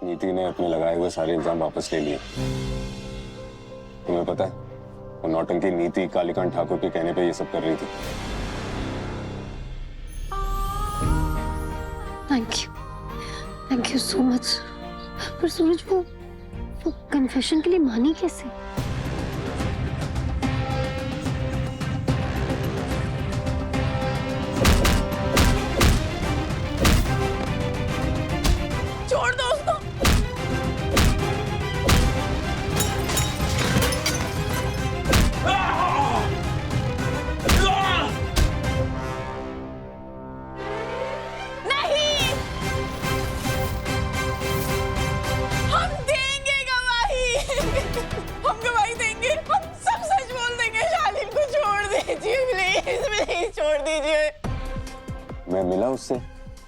नीति ने अपने लगाए हुए सारे इल्जाम वापस ले लिए। तुम्हें पता है, वो नौटंकी नीति कालीकांत ठाकुर के कहने पे ये सब कर रही थी। Thank you so much. पर सूरज, वो कन्फेशन के लिए मानी कैसे? छोड़ दो उसको। नहीं, हम देंगे गवाही। हम गवाही देंगे, हम सब सच बोल देंगे। शालीन को छोड़ दीजिए प्लीज, प्लीज छोड़ दीजिए। मैं मिला उससे,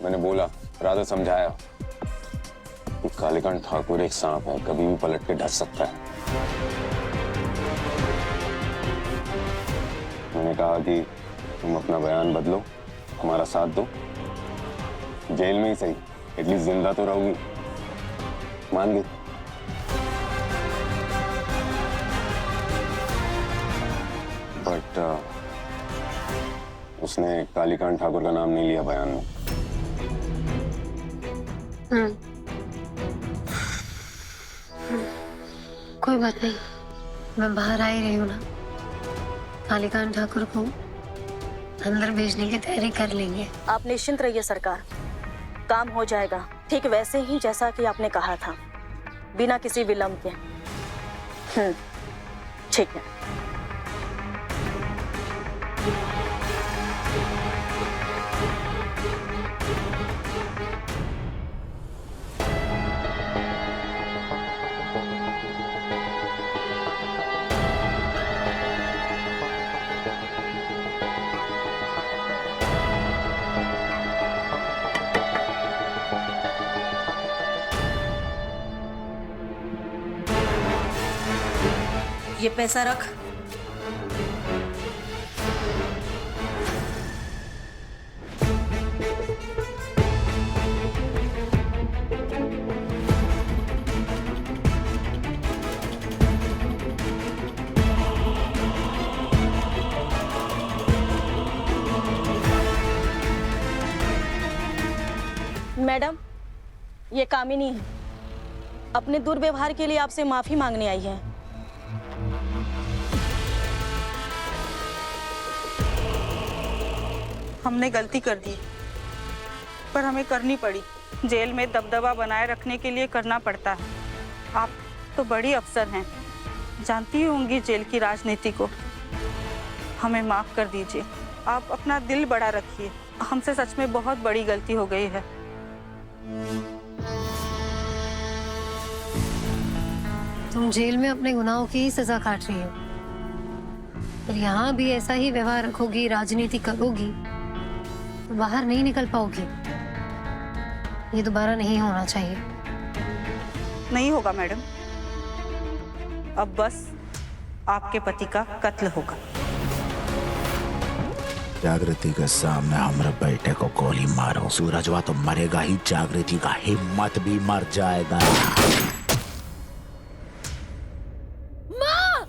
मैंने बोला, राधा समझाया कि कालीकांत ठाकुर एक सांप है, कभी भी पलट के डस सकता है। मैंने कहा कि तुम अपना बयान बदलो, हमारा साथ दो, जेल में ही सही, एटलीस्ट जिंदा तो रहोगी। मान गई। बट उसने कालीकांत ठाकुर का नाम नहीं लिया बयान में। कोई बात नहीं, मैं बाहर आ ही रही हूँ ना। कालीकांत ठाकुर को अंदर भेजने की तैयारी कर लेंगे। आप निश्चिंत रहिए सरकार, काम हो जाएगा ठीक वैसे ही जैसा कि आपने कहा था, बिना किसी विलंब के। ठीक है। ये पैसा रख। मैडम, ये कामिनी है, अपने दुर्व्यवहार के लिए आपसे माफी मांगने आई है। हमने गलती कर दी, पर हमें करनी पड़ी। जेल में दबदबा बनाए रखने के लिए करना पड़ता है। आप तो बड़ी अफसर हैं, जानती होंगी जेल की राजनीति को। हमें माफ कर दीजिए, आप अपना दिल बड़ा रखिए। हमसे सच में बहुत बड़ी गलती हो गई है। तुम जेल में अपने गुनाहों की ही सजा काट रही हो, पर यहाँ भी ऐसा ही व्यवहार रखोगी, राजनीति करोगी तो बाहर नहीं निकल पाओगी। ये दोबारा नहीं होना चाहिए। नहीं होगा मैडम, अब बस आपके पति का कत्ल होगा। जागृति के सामने हमरा बेटे को गोली मारो, सूरजवा तो मरेगा ही, जागृति का हिम्मत भी मर जाएगा। माँ!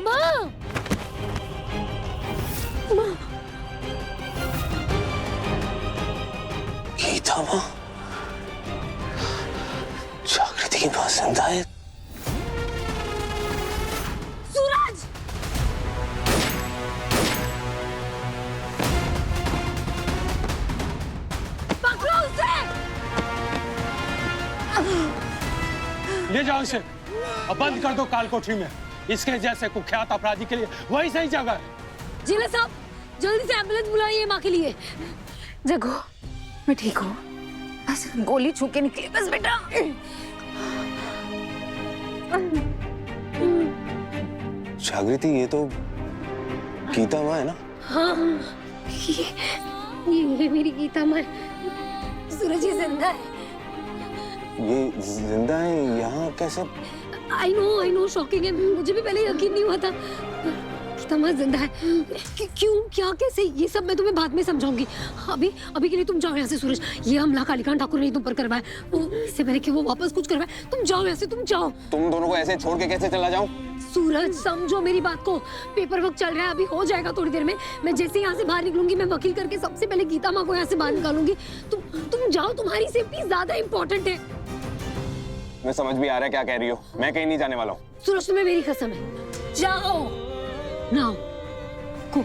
माँ! माँ! गीता माँ, जागृति की माँ जिंदा है। सूरज! पकड़ो उसे! ले जाओ इसे और बंद कर दो काल कोठरी में। इसके जैसे कुख्यात अपराधी के लिए वही सही जगह है। जिला साहब, जल्दी से एम्बुलेंस बुलाइए माँ के लिए। जगो, मैं ठीक हूँ, बस गोली छू के निकली बस बेटा। जागृति, ये तो गीता माँ है ना? हाँ, ये मेरी गीता माँ। सूरज ये जिंदा है। ये जिंदा है? यहाँ कैसे? आई नो शॉकिंग है, मुझे भी पहले यकीन नहीं हुआ था। गीता तमा जिंदा है। क्यों, क्या, कैसे, ये सब मैं तुम्हें बाद में समझाऊंगी। अभी के लिए तुम जाओ यहाँ से सूरज। ये हमला कालीकांत ठाकुर ने तुम पर करवाया, वो इससे पहले कि वो वापस कुछ करवाए। तुम जाओ यहाँ से, तुम जाओ। तुम दोनों को ऐसे छोड़ के कैसे चला जाऊं? सूरज समझो मेरी बात को, पेपर वर्क चल रहा है, अभी हो जाएगा थोड़ी देर में। मैं जैसे यहाँ से बाहर निकलूंगी, मैं वकील करके सबसे पहले गीता माँ को यहाँ से बाहर निकालूंगी। तुम जाओ, तुम्हारी सेफ्टी ज्यादा इंपॉर्टेंट है। मैं समझ भी आ रहा है क्या कह रही हो, मैं कहीं नहीं जाने वाला हूँ। सूरज तुम्हें मेरी कसम है, जाओ now go.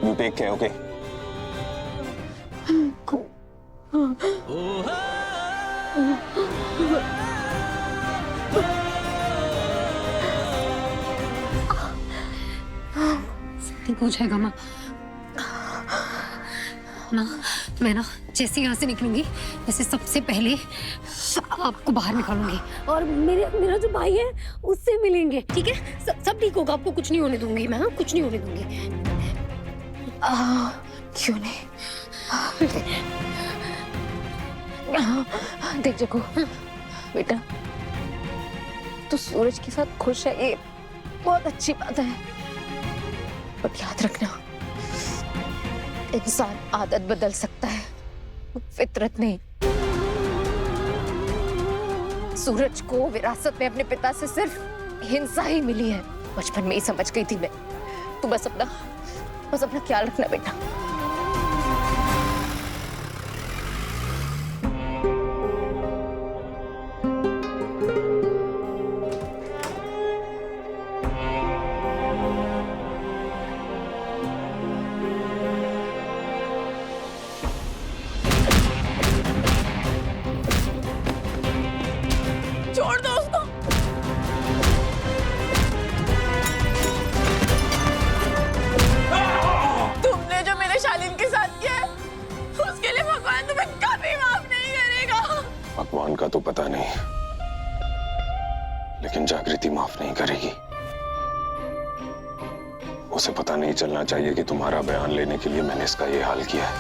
You take care, okay? ठीक हो जाएगा माँ। मैं ना जैसे यहाँ से निकलूंगी, वैसे सबसे पहले आपको बाहर निकालूंगी और मेरा जो भाई है उससे मिलेंगे, ठीक है? सब ठीक होगा, आपको कुछ नहीं होने दूंगी मैं, हाँ? कुछ नहीं होने दूंगी। क्यों नहीं? देख जग्गू, बेटा तू सूरज के साथ खुश है, ये बहुत अच्छी बात है, पर याद रखना इंसान आदत बदल सकता है, फितरत नहीं। सूरज को विरासत में अपने पिता से सिर्फ हिंसा ही मिली है, बचपन में ही समझ गई थी मैं। तू बस अपना ख्याल रखना बेटा। छोड़ दो उसको। तुमने जो मेरे शालीन के साथ किया है, उसके लिए भगवान तुम्हें कभी माफ नहीं करेगा। भगवान का तो पता नहीं, लेकिन जागृति माफ नहीं करेगी। उसे पता नहीं चलना चाहिए कि तुम्हारा बयान लेने के लिए मैंने इसका ये हाल किया है।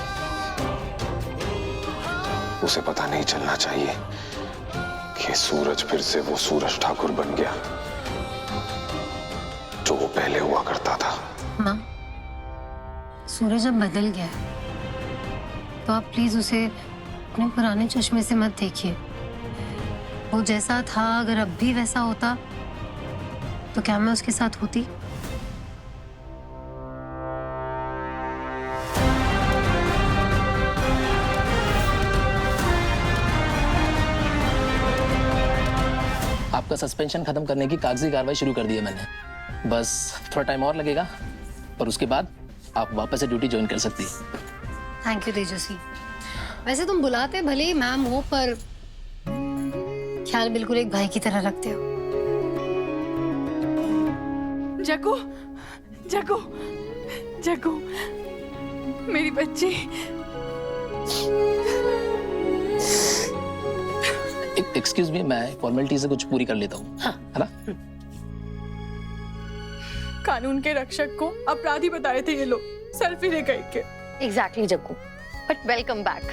उसे पता नहीं चलना चाहिए कि सूरज फिर से वो सूरज ठाकुर बन गया जो वो पहले हुआ करता था। माँ, सूरज अब बदल गया है, तो आप प्लीज उसे अपने पुराने चश्मे से मत देखिए। वो जैसा था अगर अब भी वैसा होता तो क्या मैं उसके साथ होती? आपका सस्पेंशन खत्म करने की कागजी कार्रवाई शुरू कर दी है मैंने। बस थोड़ा टाइम और लगेगा, पर उसके बाद आप वापस से ड्यूटी ज्वाइन कर सकती हैं। थैंक यू तेजस्वी। वैसे तुम बुलाते भले ही मैम हो, पर ख्याल बिल्कुल एक भाई की तरह रखते हो। जग्गू, जग्गू, जग्गू, मेरी बच्ची। एक्सक्यूज मी, मैं फॉर्मेलिटी से कुछ पूरी कर लेता हूँ, हाँ, है ना? कानून के रक्षक को अपराधी बता रहे थे ये लोग, सेल्फी ले गए के। Exactly Jaggu, but welcome back.